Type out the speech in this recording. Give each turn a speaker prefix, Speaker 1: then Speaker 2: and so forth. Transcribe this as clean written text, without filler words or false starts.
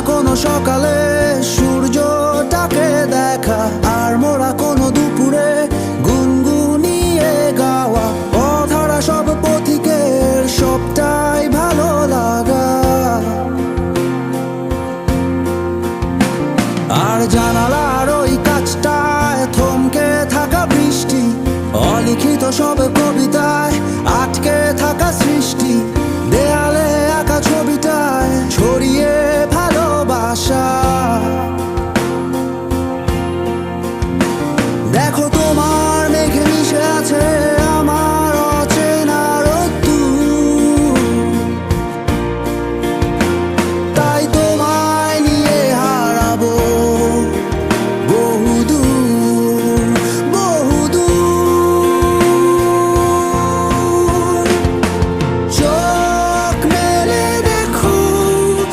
Speaker 1: কোনো সকালে সূর্যটাকে দেখা, আর মোরা কোনো দুপুরে গুনগুনিয়ে গাওয়া অধরা সব পথিকের সবটাই ভালো লাগা। আর জানালার ওই কাছটায় থমকে থাকা বৃষ্টি, অলিখিত সব কবিতায় আটকে থাকা সৃষ্টি, দেয়ালে আঁকা ছবিটায়